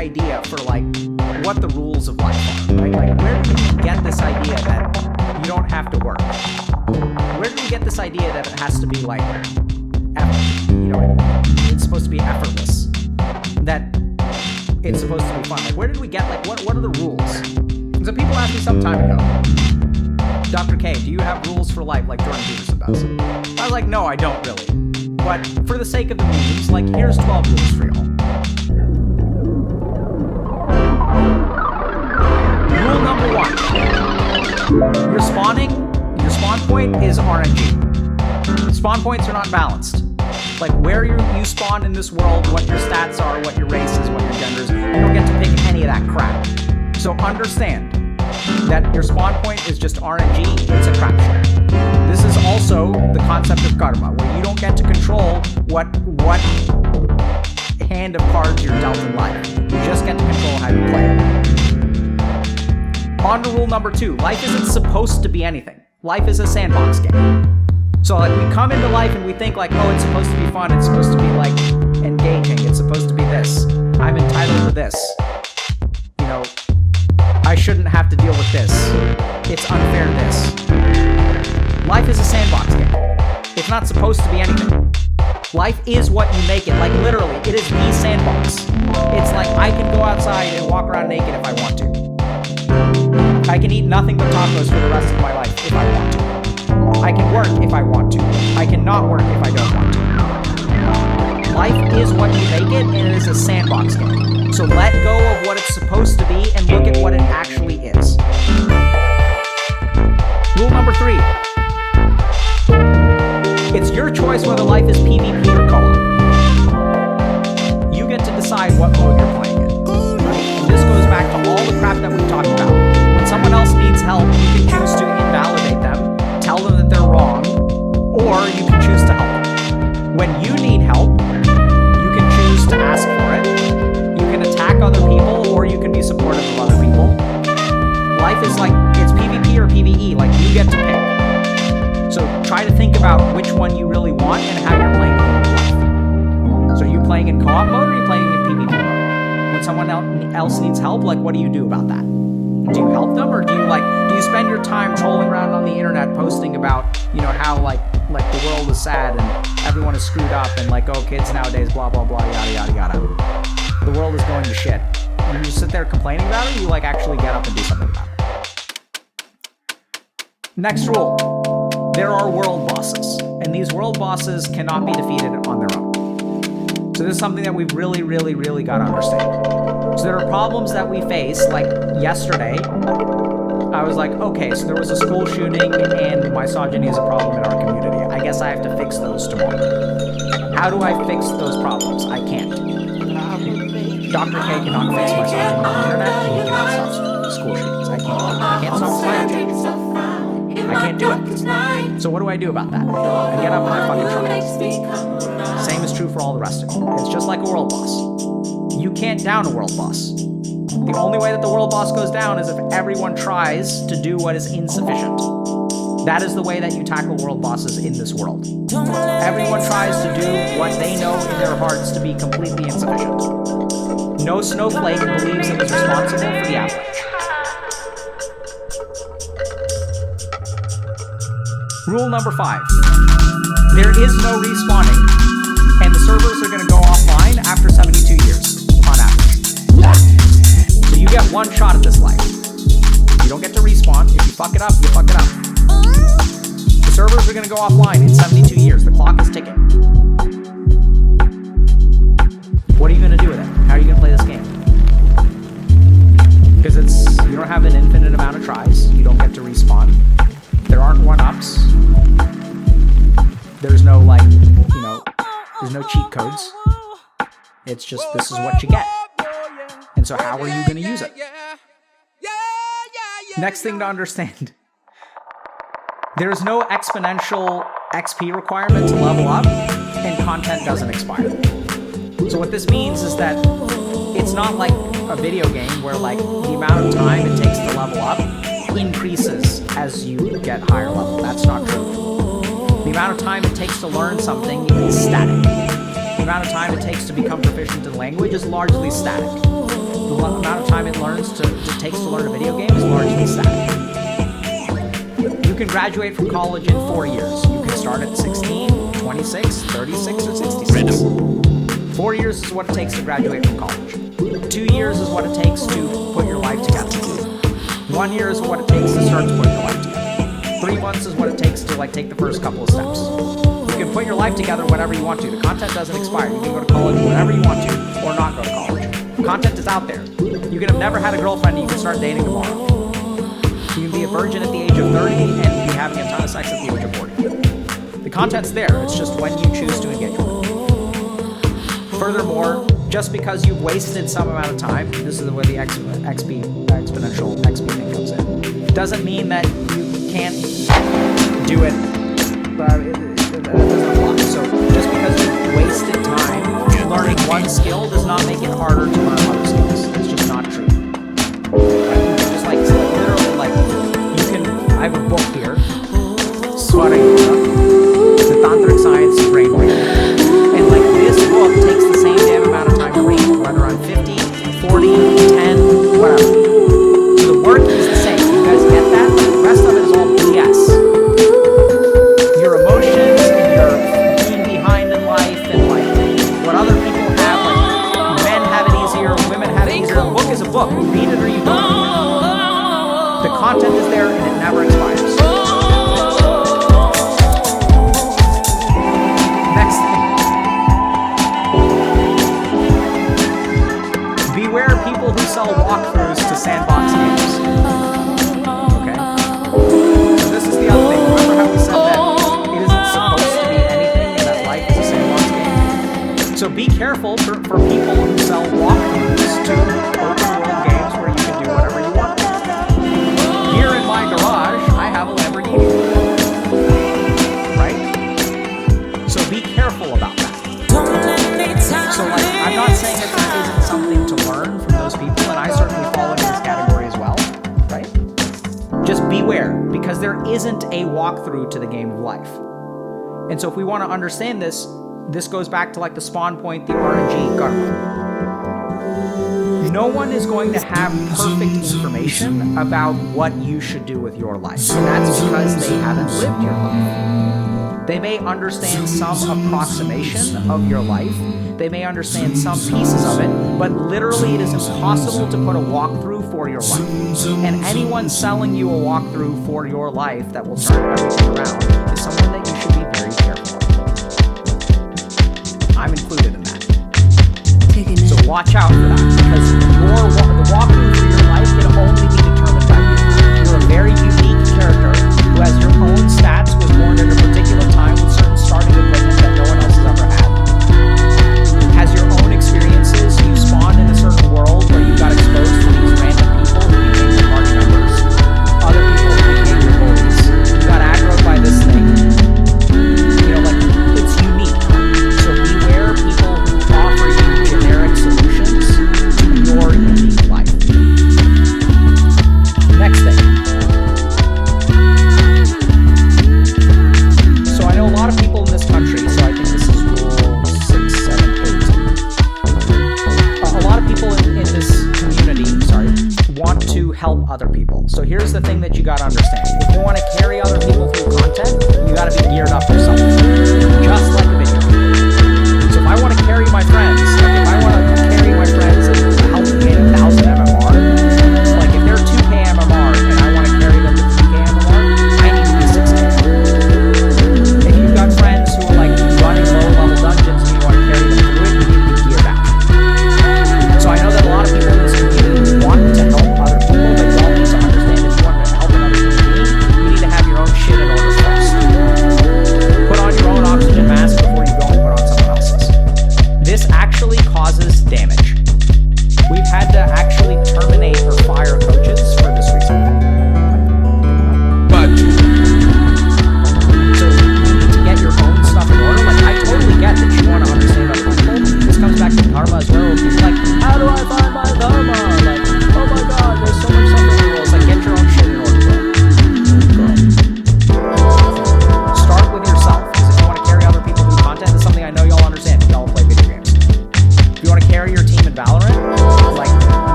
idea for like what the rules of life are, right? Like, where did we get this idea that you don't have to work? Where did we get this idea that it has to be like effort? You know, it's supposed to be effortless. That it's supposed to be fun. Like, where did we get, like, what are the rules? And so people asked me some time ago, Dr. K, do you have rules for life like Jordan Peterson does? I was like, no, I don't really. But for the sake of the memes, like, here's 12 rules for y'all. Rule number 1. Your spawn point is RNG. Spawn points are not balanced. Like, where you spawn in this world, what your stats are, what your race is, what your gender is, you don't get to pick any of that crap. So understand that your spawn point is just RNG, it's a crapshoot. This is also the concept of karma, where you don't get to control what hand of cards you're dealt in life. You just get to control how you play it. On to rule number 2, life isn't supposed to be anything. Life is a sandbox game. So like, we come into life and we think like, oh, it's supposed to be fun, it's supposed to be like engaging, it's supposed to be this. I'm entitled to this. You know, I shouldn't have to deal with this. It's unfair this. Life is a sandbox game. It's not supposed to be anything. Life is what you make it. Like, literally, it is the sandbox. It's like, I can go outside and walk around naked if I want to. I can eat nothing but tacos for the rest of my life if I want to. I can work if I want to. I cannot work if I don't want to. Life is what you make it, and it is a sandbox game. So let go of what it's supposed to be and look at what it actually is. Rule number 3. It's your choice whether life is PvP or co-op. You get to decide what mode you're playing in. Right? And this goes back to all the crap that we talked about. When someone else needs help, you can choose to invalidate them, tell them that they're wrong, or you can choose to help them. When you need help, you can choose to ask for it. You can attack other people, or you can be supportive of other people. Life is like, it's PvP or PvE, like you get to pick. So try to think about which one you really want and how you're playing life. So are you playing in co-op mode or are you playing in PvP mode? When someone else needs help, like, what do you do about that? Do you help them, or do you spend your time trolling around on the internet posting about, you know, how like the world is sad and everyone is screwed up and like, oh, kids nowadays, blah, blah, blah, yada, yada, yada. The world is going to shit. And you just sit there complaining about it, or you like actually get up and do something about it? Next rule. There are world bosses, and these world bosses cannot be defeated on their own. So this is something that we've really, really, really got to understand. So there are problems that we face, like yesterday, I was like, okay, so there was a school shooting and misogyny is a problem in our community. I guess I have to fix those tomorrow. How do I fix those problems? I can't. Dr. K cannot fix misogyny on the internet, and he cannot stop school shootings. I can't stop climate change. I can't do it. So what do I do about that? I get up and I fucking try. Same is true for all the rest of it. It's just like a world boss. You can't down a world boss. The only way that the world boss goes down is if everyone tries to do what is insufficient. That is the way that you tackle world bosses in this world. Everyone tries to do what they know in their hearts to be completely insufficient. No snowflake believes it is responsible for the avalanche. Rule number 5. There is no respawning, and the servers are going to go offline after 72 years, on average. So you get one shot at this life. You don't get to respawn. If you fuck it up, you fuck it up. The servers are going to go offline in 72 years. The clock is ticking. What are you going to do with it? How are you going to play this game? Because you don't have an infinite amount of tries. You don't get to respawn. There aren't one-ups. There's no, like, you know, there's no cheat codes. It's just, this is what you get. And so how are you going to use it? Next thing to understand. There is no exponential XP requirement to level up, and content doesn't expire. So what this means is that it's not like a video game where, like, the amount of time it takes to level up increases as you get higher level. That's not true. The amount of time it takes to learn something is static. The amount of time it takes to become proficient in language is largely static. amount of time it takes to learn a video game is largely static. You can graduate from college in 4 years. You can start at 16, 26, 36, or 66. 4 years is what it takes to graduate from college. 2 years is what it takes to put your life together. 1 year is what it takes to start to put your life together. 3 months is what it takes to take the first couple of steps. You can put your life together whenever you want to. The content doesn't expire. You can go to college whenever you want to, or not go to college. Content is out there. You can have never had a girlfriend and you can start dating tomorrow. You can be a virgin at the age of 30 and be having a ton of sex at the age of 40. The content's there. It's just when you choose to engage with it. Furthermore, just because you've wasted some amount of time, this is where the exponential XP thing comes in, doesn't mean that you can't do it. That doesn't apply. So just because you've wasted time learning one skill does not make it harder to learn other skills. It's just not true. Just literally, you can. I have a book here, the Tantric Science of Brainwave, and this book takes the same damn amount of time to read, whether I'm 50, 40, 10, whatever. So the work is the same. You guys get that? The rest of it is all BS. Your emotions and your being behind in life and what other people have, men have it easier, women have it easier. A book is a book. You read it or you don't. The content is there and it never expires. Next thing. Beware people who sell walkthroughs to sandbox games. Okay? So this is the other thing. Remember how we said that it isn't supposed to be anything and that life is a sandbox game? So be careful for people who sell walkthroughs to open world games where you can do whatever you want. Here in my garage, I have a Lamborghini. Right? So be careful about that. So I'm not saying that there isn't something to learn from those people, and I certainly fall into this category as well, right? Just beware, because there isn't a walkthrough to the game of life. And so if we want to understand this, this goes back to the spawn point, the RNG gunrun. No one is going to have perfect information about what you should do with your life, and that's because they haven't lived your life. They may understand some approximation of your life. They may understand some pieces of it, but literally it is impossible to put a walkthrough for your life. And anyone selling you a walkthrough for your life that will turn everything around is someone that you should be very careful of. I'm included in that. So watch out for that, because the walkthrough for your life can only be determined by you. You're a very unique character who has your own stats, was born at a particular time with certain starting equipment that no one else has ever had. Has your own experiences. You spawned in a certain world where you got exposed to these random people who became your party members. Other people who became your bullies. You got aggroed by this thing. It's unique. So beware people who offer you generic solutions to your unique life. Next thing. So I know a lot of people in this country, so I think this is rule 6, 7, 8. A lot of people in this community, want to help other people. So here's the thing that you gotta understand. If you want to carry other people through content, you gotta be geared up yourself. Just like a video game. So if I want to carry my friends, and help them gain 1,000 MMR, if they're 2K MMR and I want to carry them to 3K MMR, I need to be 6K. If you've got friends who are running low-level dungeons and you want to carry them through it, you need to be geared up. So I know that a lot of people in this community want to help other people, but you all need to understand if you want to help another human being, you need to have your own shit in order first. Put on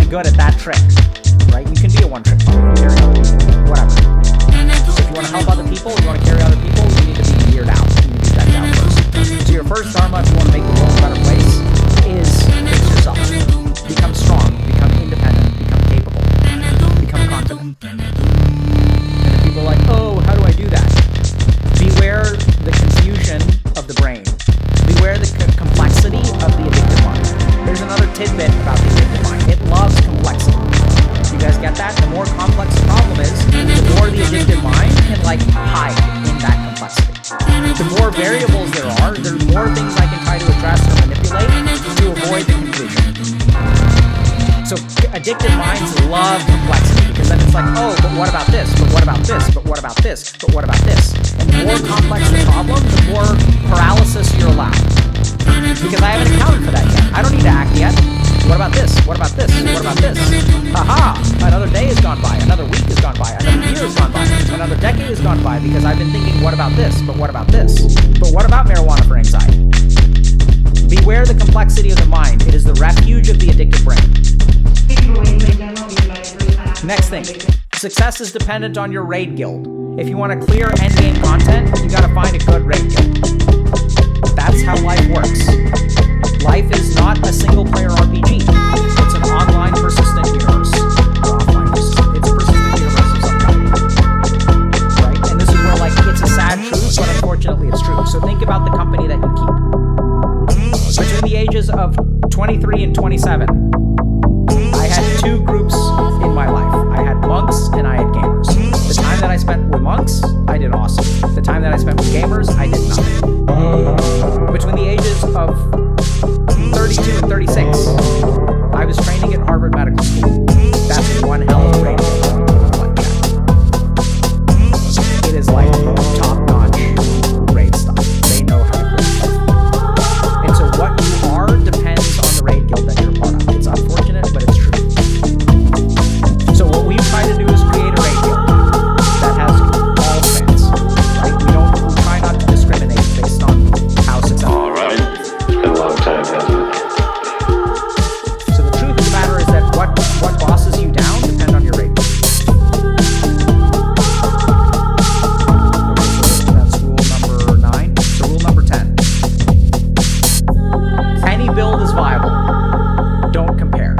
good at that trick, right? You can be a one-trick pony, carry other people, whatever. If you want to help other people, you want to carry other people, you need to be geared out. You need to be decked out first. So your first dharma, if you want to make the world a better place, is fix yourself. Become strong, become independent, become capable, become confident. And if people are like, oh, how do I do that? Beware the confusion of the brain. Beware the complexity of the addictive mind. There's another tidbit about the addictive mind. It loves complexity. You guys get that? The more complex the problem is, the more the addictive mind can like hide in that complexity. The more variables there are, there's more things I can try to address or manipulate to avoid the confusion. So addictive minds love complexity because then it's like, oh, but what about this? But what about this? But what about this? But what about this? And the more complex the problem, the more paralysis you're allowed. Because I haven't accounted for that yet. I don't need to act yet. What about this? What about this? What about this? Aha! Another day has gone by. Another week has gone by. Another year has gone by. Another decade has gone by because I've been thinking, what about this? But what about this? But what about marijuana for anxiety? Beware the complexity of the mind. It is the refuge of the addictive brain. Next thing. Success is dependent on your raid guild. If you want to clear endgame content, you gotta find a good raid guild. That's how life works. Life is not a single-player RPG. It's an online persistent universe. Offline persistent. It's a persistent universe of some kind. Right? And this is where, like, it's a sad truth, but unfortunately it's true. So think about the company that you keep. Between the ages of 23 and 27, I had two groups in my life. I had monks and I had gamers. The time that I spent with monks, I did awesome. The time that I spent with gamers, I did nothing. Between the ages of 32 and 36, I was training at Harvard Medical School. That's one hell of a raid like that. It is like top-notch raid stuff. They know how to clear stuff. And so what you are depends on the raid guild that you're a part of. It's unfortunate, but it's true. So what we try to do is create a raid guild that has all fans, right? We try not to discriminate based on how successful. All right. It's been a long time, hasn't it? So the truth of the matter is that what bosses you down depend on your raid guild. That's rule number 9. So rule number 10. Any build is viable. Don't compare.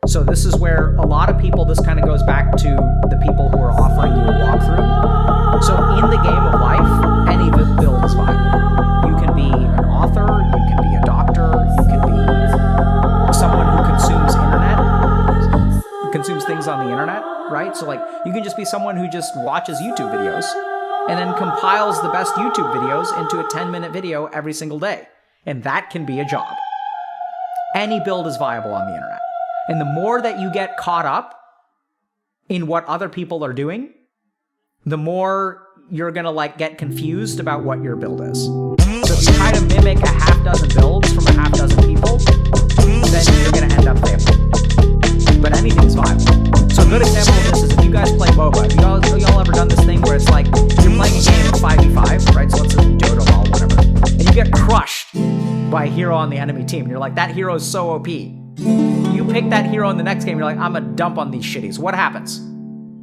So this is where a lot of people, this kind of goes back to the people who are offering you a walkthrough. So in the game of life, any build is viable. You can be an author, you can be a doctor, you can be someone who consumes things on the internet, right? So like, you can just be someone who just watches YouTube videos and then compiles the best YouTube videos into a 10-minute video every single day. And that can be a job. Any build is viable on the internet. And the more that you get caught up in what other people are doing, the more you're gonna like get confused about what your build is. So if you try to mimic a half dozen builds from a half dozen people, then you're gonna end up failing. But anything's viable. So a good example of this is if you guys play MOBA. Have y'all ever done this thing where it's like you're playing a game of 5v5, right? So let's say Dota Ball, whatever, and you get crushed by a hero on the enemy team. And you're like, that hero is so OP. You pick that hero in the next game, you're like, I'm a dump on these shitties. What happens?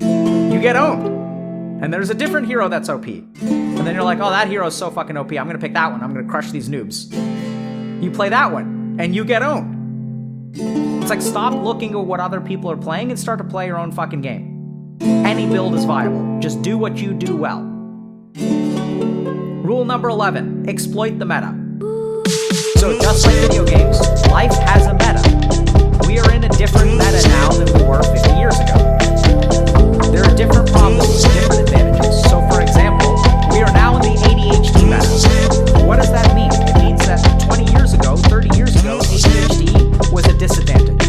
You get owned. And there's a different hero that's OP. And then you're like, oh, that hero is so fucking OP. I'm gonna pick that one. I'm gonna crush these noobs. You play that one, and you get owned. It's like, stop looking at what other people are playing and start to play your own fucking game. Any build is viable. Just do what you do well. Rule number 11, exploit the meta. So just like video games, life has a meta. We are in a different meta now than we were 50 years ago. There are different problems, different advantages. So for example, we are now in the ADHD meta. What does that mean? It means that 20 years ago, 30 years ago, ADHD was a disadvantage.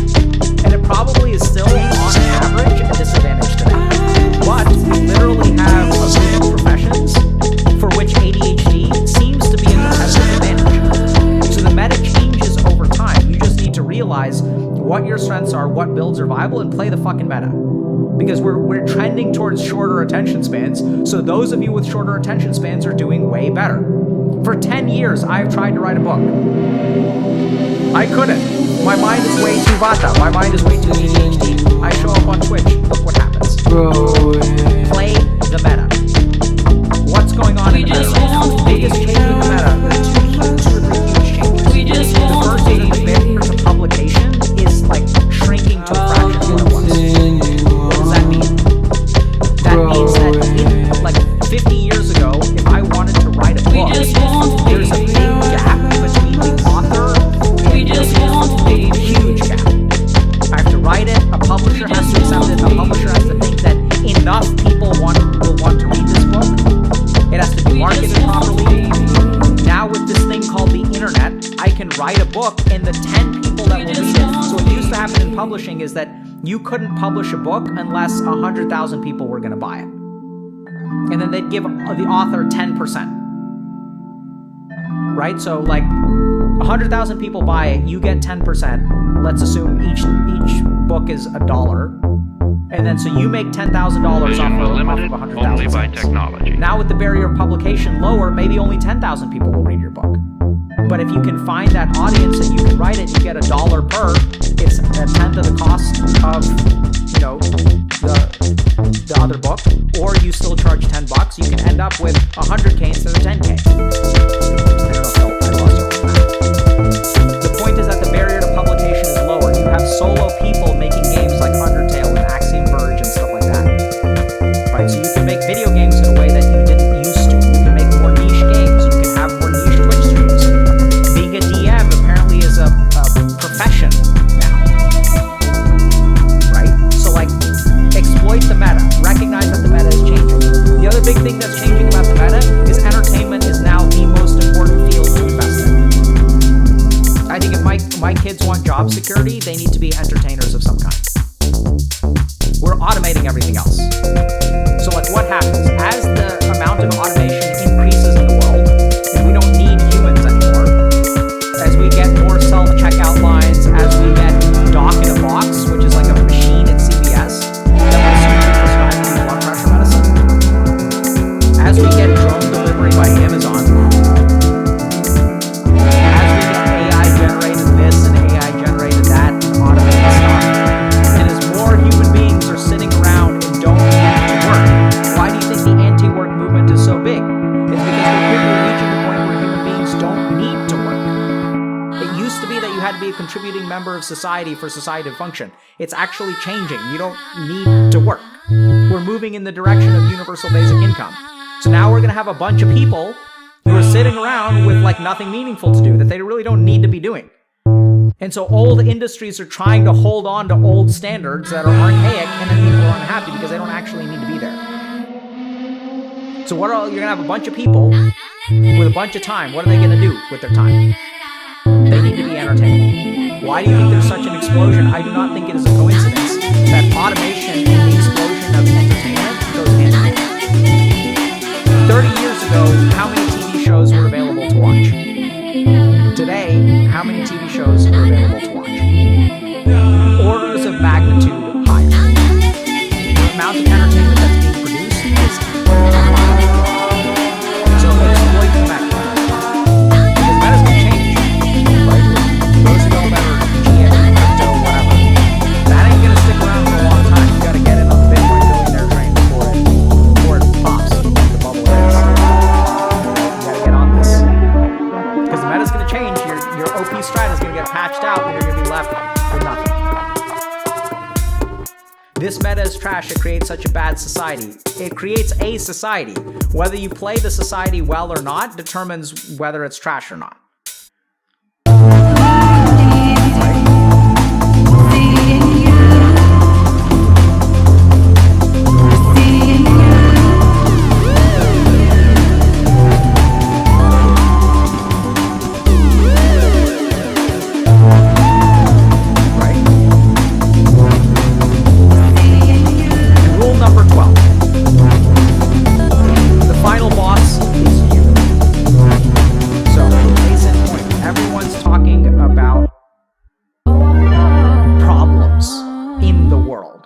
And it probably is still, on average, a disadvantage today. But we literally have a group of professions for which ADHD seems to be a competitive advantage. So the meta changes over time. You just need to realize what your strengths are, what builds are viable, and play the fucking meta. Because we're trending towards shorter attention spans, so those of you with shorter attention spans are doing way better. For 10 years, I've tried to write a book. I couldn't. My mind is way too vata. My mind is way too ADHD. I show up on Twitch. Look what happens. Play the meta. What's going on in the meta right now? The biggest change in the meta. There are two or three huge changes. The first is that the barrier to publication is like shrinking to a fraction of what it was. What does that mean? That means that like 50 years ago, if I wanted to write a book, there's a big gap between the author and the huge gap. I have to write it, a publisher has to accept it, a publisher has to think that enough people will want to read this book. It has to be marketed properly. Now with this thing called the internet, I can write a book and the 10 people that will read it. So what used to happen in publishing is that you couldn't publish a book unless 100,000 people were going to buy it. And then they'd give the author 10%. Right? So like 100,000 people buy it, you get 10%. Let's assume each book is $1. And then so you make $10,000 off of 100,000 sales. Now with the barrier of publication lower, maybe only 10,000 people will read your book. But if you can find that audience and you can write it, you get $1 per. It's a tenth of the cost of, you know, the other book, or you still charge $10. You can end up with 100K instead of 10K. I don't know if I lost you. The point is that the barrier to publication is lower. You have solo people making games like Undertale and Axiom Verge and stuff like that. Right? So you can make video games in a way that you didn't used to. You can make more niche games. You can have more niche Twitch streams. Being a DM apparently is a profession now. Right? So like, exploit the meta. Recognize that the meta is changing. The other big thing that's changing about the meta is entertainment is now the most important field to invest in. I think if my kids want job security, they need to be entertainers of some kind. We're automating everything else. So like what happens? As the amount of automation increases in the world, and we don't need humans anymore, as we get more self-checkout lines, as we get Doc in a Box, which is like a machine at CVS, that will soon be prescribing blood pressure medicine. As we get drone delivery by Amazon, as we get AI generated this and AI generated that and automated stuff, and as more human beings are sitting around and don't need to work, why do you think the anti-work movement is so big? It's because we're quickly reaching the point where human beings don't need to work. It used to be that you had to be a contributing member of society for society to function. It's actually changing. You don't need to work. We're moving in the direction of universal basic income. So now we're going to have a bunch of people who are sitting around with like nothing meaningful to do that they really don't need to be doing. And so old industries are trying to hold on to old standards that are archaic, and then people are unhappy because they don't actually need to be there. So you're going to have a bunch of people with a bunch of time. What are they going to do with their time? They need to be entertained. Why do you think there's such an explosion? I do not think it is a coincidence that automation and the explosion of entertainment goes hand in hand. 30 years ago, how many TV shows were available to watch? Today, how many TV shows are available to watch? Orders of magnitude higher. The amount of entertainment that's being produced is higher. So exploit the meta. Because meta's going to change. Right? Roosevelt better, GM, crypto, whatever. That ain't going to stick around for a long time. You got to get in on the Bitcoin billionaire train before it pops. The bubble is. You got to get on this. Because the meta's going to change. Your OP strat is going to get patched out and you're going to be left with nothing. This meta is trash. It creates such a bad society. It creates a society. Whether you play the society well or not determines whether it's trash or not.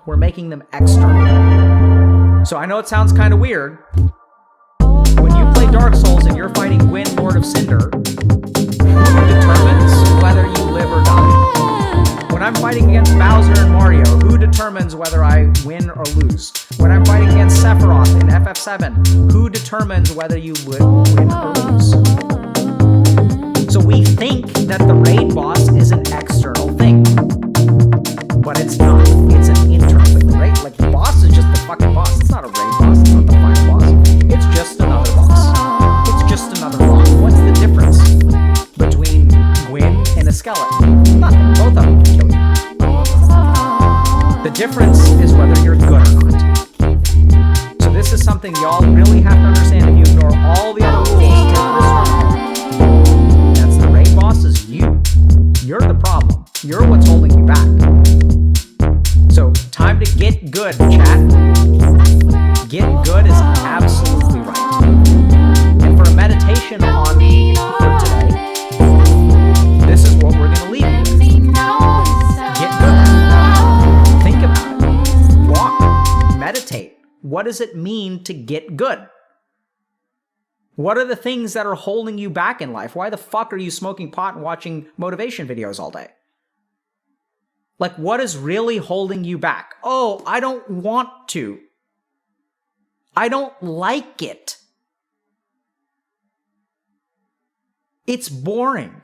We're making them external. So I know it sounds kind of weird. When you play playing Dark Souls and you're fighting Gwyn, Lord of Cinder, who determines whether you live or die? When I'm fighting against Bowser and Mario, who determines whether I win or lose? When I'm fighting against Sephiroth in FF7, who determines whether you win or lose? So we think that the raid boss is an external thing, but it's not. It's an internal thing. The raid, like, the boss is just the fucking boss. It's not a raid boss. It's not the final boss. It's just another boss. It's just another boss. What's the difference between Gwyn and a skeleton? Nothing. Both of them can kill you. The difference is whether you're good or not. So this is something y'all really have to understand. If you ignore all the other rules, take this one. That's the raid boss is you. You're the problem. You're what's holding you back. So time to get good, chat. Get good is absolutely right. And for a meditation on for today, this is what we're going to leave you with. Get good. Think about it. Walk. Meditate. What does it mean to get good? What are the things that are holding you back in life? Why the fuck are you smoking pot and watching motivation videos all day? Like, what is really holding you back? Oh, I don't want to. I don't like it. It's boring.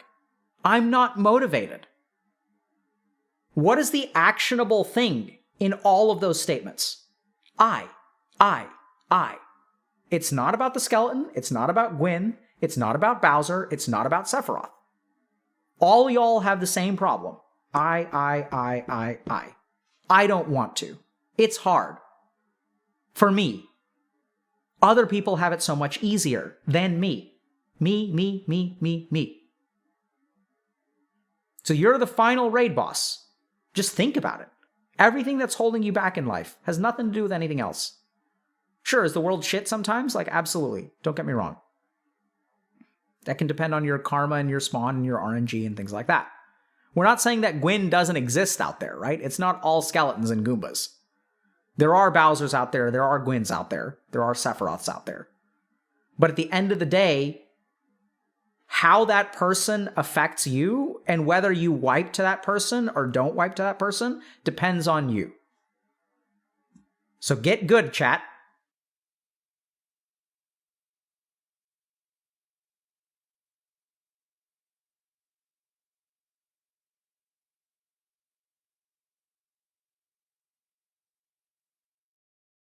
I'm not motivated. What is the actionable thing in all of those statements? I. It's not about the skeleton. It's not about Gwyn. It's not about Bowser. It's not about Sephiroth. All y'all have the same problem. I don't want to. It's hard. For me. Other people have it so much easier than me. Me. So you're the final raid boss. Just think about it. Everything that's holding you back in life has nothing to do with anything else. Sure, is the world shit sometimes? Like, absolutely. Don't get me wrong. That can depend on your karma and your spawn and your RNG and things like that. We're not saying that Gwyn doesn't exist out there, right? It's not all skeletons and Goombas. There are Bowsers out there. There are Gwyns out there. There are Sephiroths out there. But at the end of the day, how that person affects you and whether you wipe to that person or don't wipe to that person depends on you. So get good, chat.